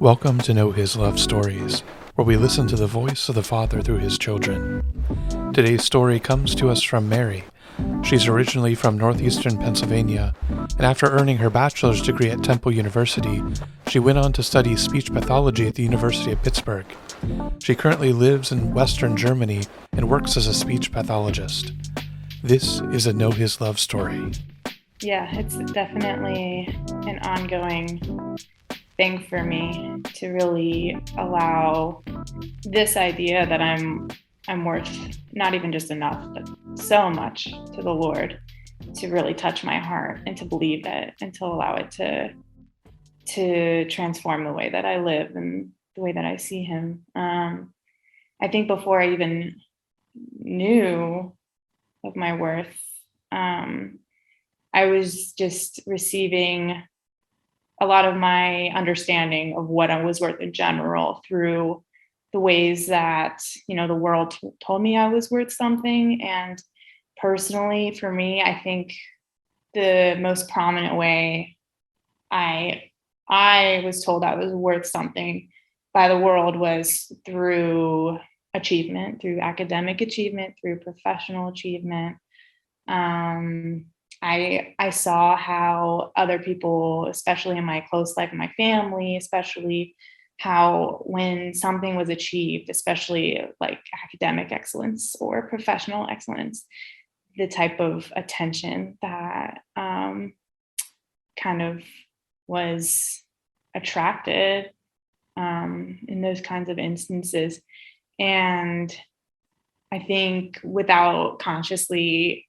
Welcome to Know His Love Stories, where we listen to the voice of the Father through his children. Today's story comes to us from Mary. She's originally from northeastern Pennsylvania, and after earning her bachelor's degree at Temple University, she went on to study speech pathology at the University of Pittsburgh. She currently lives in Western Germany and works as a speech pathologist. This is a Know His Love story. Yeah, it's definitely an ongoing thing for me to really allow this idea that I'm worth not even just enough, but so much to the Lord, to really touch my heart and to believe it and to allow it to transform the way that I live and the way that I see him. I think before I even knew of my worth, I was just receiving a lot of my understanding of what I was worth in general through the ways that, the world told me I was worth something. And personally, for me, I think the most prominent way I was told I was worth something by the world was through achievement, through academic achievement, through professional achievement. I saw how other people, especially in my close life and my family, especially how when something was achieved, especially like academic excellence or professional excellence, the type of attention that kind of was attracted in those kinds of instances. And I think without consciously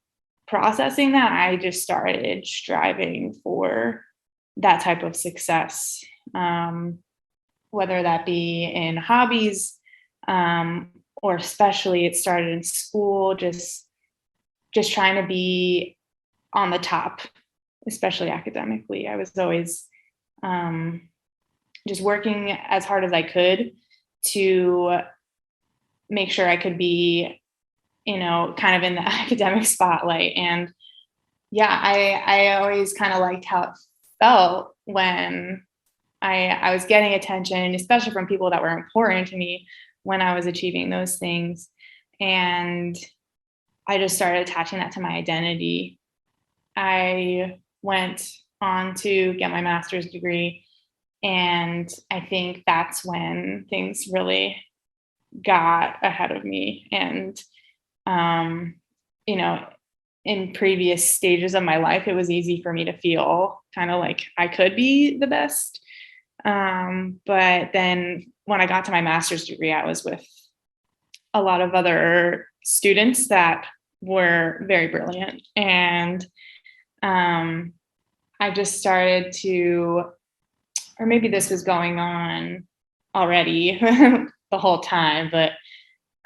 processing that, I just started striving for that type of success, whether that be in hobbies, or especially it started in school, just trying to be on the top, especially academically. I was always just working as hard as I could to make sure I could be kind of in the academic spotlight. And yeah, I always kind of liked how it felt when I was getting attention, especially from people that were important to me when I was achieving those things. And I just started attaching that to my identity. I went on to get my master's degree, and I think that's when things really got ahead of me. And in previous stages of my life, it was easy for me to feel kind of like I could be the best. But then when I got to my master's degree, I was with a lot of other students that were very brilliant. And I just started to, or maybe this was going on already the whole time, but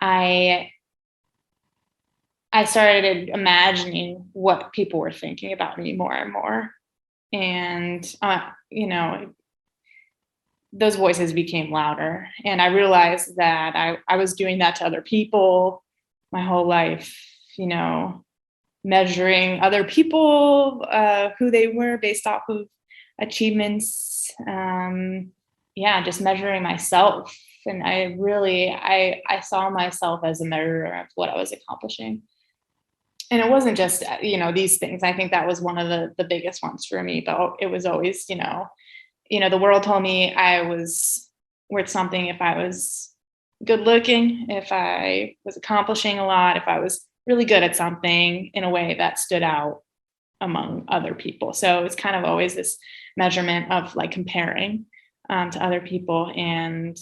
I started imagining what people were thinking about me more and more. And, those voices became louder. And I realized that I was doing that to other people my whole life, measuring other people, who they were based off of achievements. Just measuring myself. And I saw myself as a measure of what I was accomplishing. And it wasn't just, these things. I think that was one of the biggest ones for me, but it was always, the world told me I was worth something if I was good looking, if I was accomplishing a lot, if I was really good at something in a way that stood out among other people. So it's kind of always this measurement of like comparing to other people. And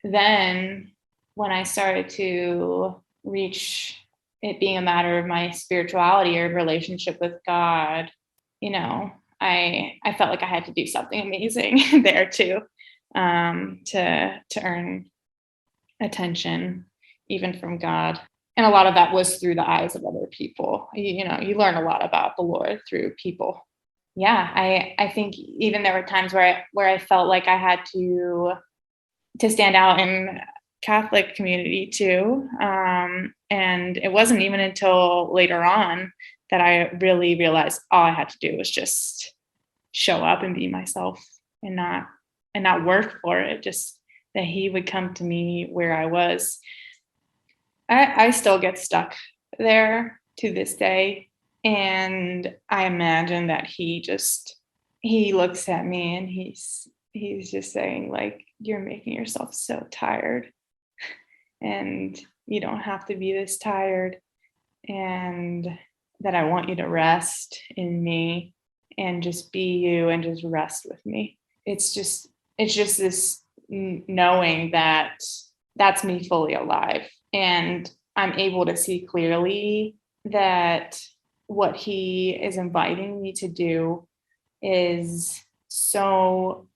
then when I started to reach it being a matter of my spirituality or relationship with God, I felt like I had to do something amazing there too, to earn attention, even from God. And a lot of that was through the eyes of other people. You learn a lot about the Lord through people. Yeah, I think even there were times where I felt like I had to stand out in Catholic community too. And it wasn't even until later on that I really realized all I had to do was just show up and be myself and not not work for it, just that he would come to me where I was. I still get stuck there to this day. And I imagine that he looks at me and he's just saying, like, you're making yourself so tired and you don't have to be this tired, and that I want you to rest in me and just be you and just rest with me. It's just this knowing that that's me fully alive, and I'm able to see clearly that what he is inviting me to do is so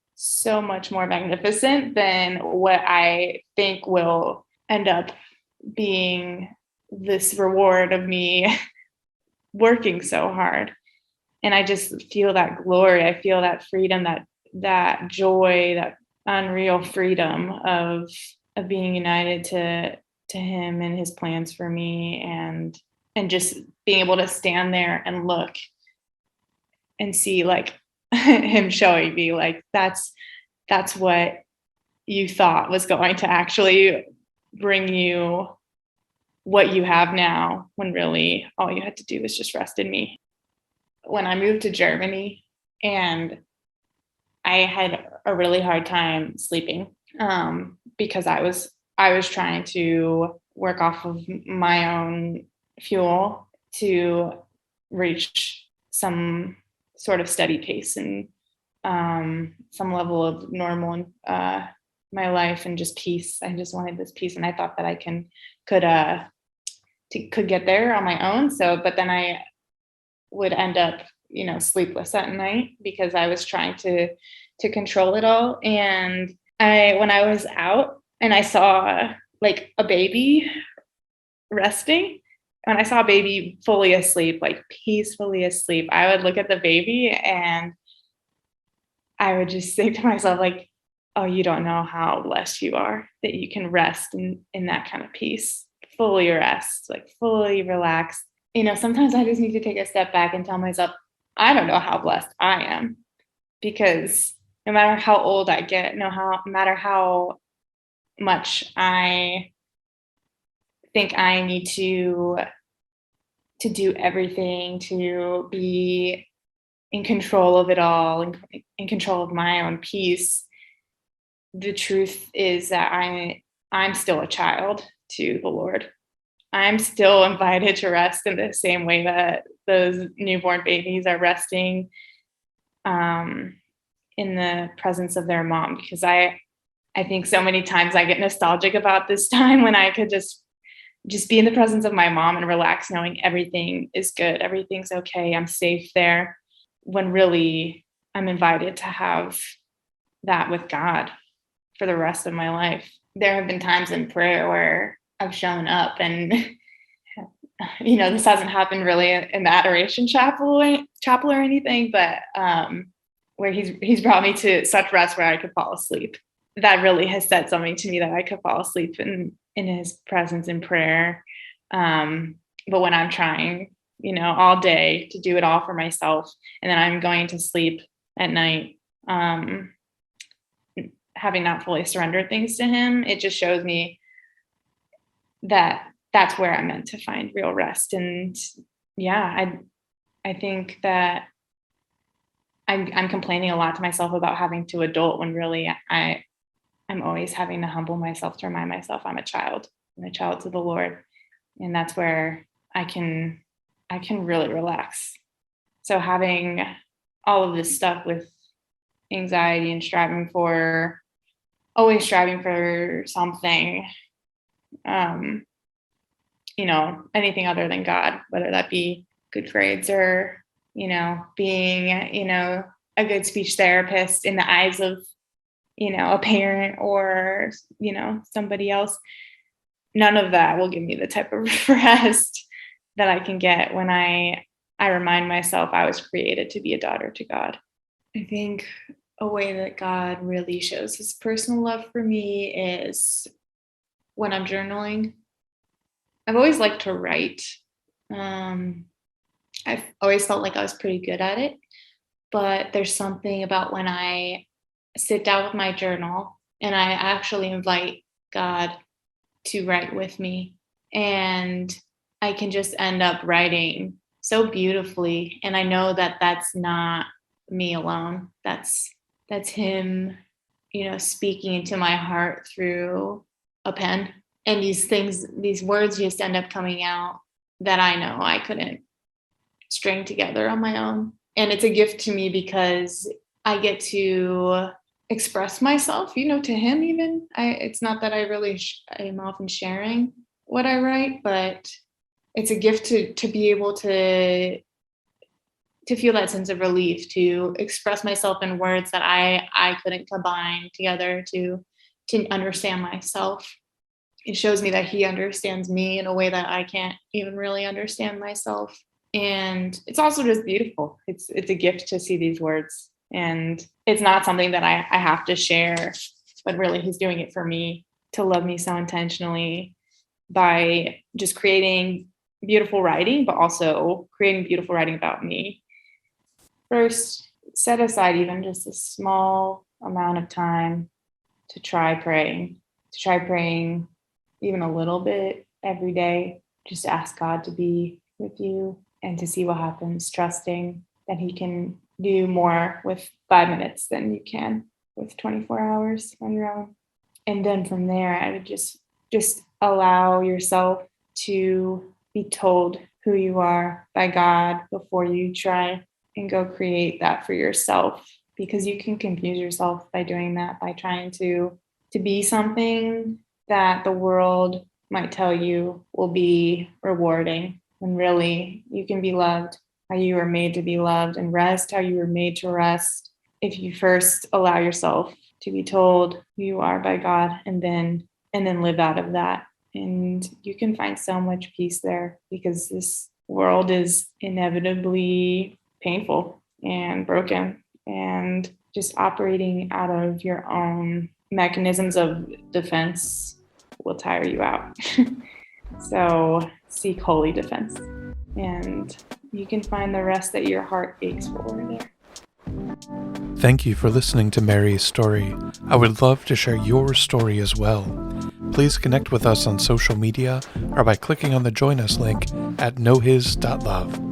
much more magnificent than what I think will end up being this reward of me working so hard. And I just feel that glory. I feel that freedom, that joy, that unreal freedom of being united to him and his plans for me, and just being able to stand there and look and see, like, him showing me, like, that's what you thought was going to actually bring you what you have now, when really all you had to do was just rest in me. When I moved to Germany, and I had a really hard time sleeping, because I was trying to work off of my own fuel to reach some sort of steady pace and some level of normal in my life, and just peace. I just wanted this peace, and I thought that I could get there on my own. So, but then I would end up, sleepless at night because I was trying to control it all. And when I was out and I saw, like, a baby resting, when I saw a baby fully asleep, like peacefully asleep, I would look at the baby and I would just think to myself, like, oh, you don't know how blessed you are that you can rest in that kind of peace, fully rest, like fully relax. Sometimes I just need to take a step back and tell myself, I don't know how blessed I am, because no matter how old I get, no matter how much I think I need to do everything, to be in control of it all, in control of my own peace, the truth is that I'm still a child to the Lord. I'm still invited to rest in the same way that those newborn babies are resting in the presence of their mom, because I think so many times I get nostalgic about this time when I could just be in the presence of my mom and relax, knowing everything is good, everything's okay, I'm safe there, when really I'm invited to have that with God for the rest of my life. There have been times in prayer where I've shown up and this hasn't happened really in the adoration chapel or anything, but where he's brought me to such rest where I could fall asleep. That really has said something to me, that I could fall asleep in his presence in prayer. But when I'm trying, all day to do it all for myself, and then I'm going to sleep at night, having not fully surrendered things to him, it just shows me that that's where I'm meant to find real rest. And yeah, I think that I'm complaining a lot to myself about having to adult, when really I'm always having to humble myself to remind myself I'm a child. I'm a child to the Lord. And that's where I can really relax. So having all of this stuff with anxiety and always striving for something, anything other than God, whether that be good grades or, being, a good speech therapist in the eyes of, a parent or, somebody else. None of that will give me the type of rest that I can get when I remind myself I was created to be a daughter to God. I think a way that God really shows his personal love for me is when I'm journaling. I've always liked to write. I've always felt like I was pretty good at it, but there's something about when I sit down with my journal and I actually invite God to write with me. And I can just end up writing so beautifully. And I know that that's not me alone. That's him, speaking into my heart through a pen. And these words just end up coming out that I know I couldn't string together on my own. And it's a gift to me because I get to express myself, to him even. It's not that I really I'm often sharing what I write, but it's a gift to be able to feel that sense of relief, to express myself in words that I couldn't combine together to understand myself. It shows me that he understands me in a way that I can't even really understand myself. And it's also just beautiful. It's a gift to see these words. And it's not something that I have to share, but really he's doing it for me to love me so intentionally by just creating beautiful writing, but also creating beautiful writing about me. First, set aside even just a small amount of time to try praying even a little bit every day. Just ask God to be with you and to see what happens, trusting that he can do more with 5 minutes than you can with 24 hours on your own. And then from there, I would just allow yourself to be told who you are by God before you try and go create that for yourself, because you can confuse yourself by doing that, by trying to be something that the world might tell you will be rewarding, when really you can be loved how you were made to be loved and rest how you were made to rest if you first allow yourself to be told who you are by God and then live out of that. And you can find so much peace there, because this world is inevitably painful and broken, and just operating out of your own mechanisms of defense will tire you out. So seek holy defense, and you can find the rest that your heart aches for there. Thank you for listening to Mary's story. I would love to share your story as well. Please connect with us on social media or by clicking on the Join Us link at knowHis.love.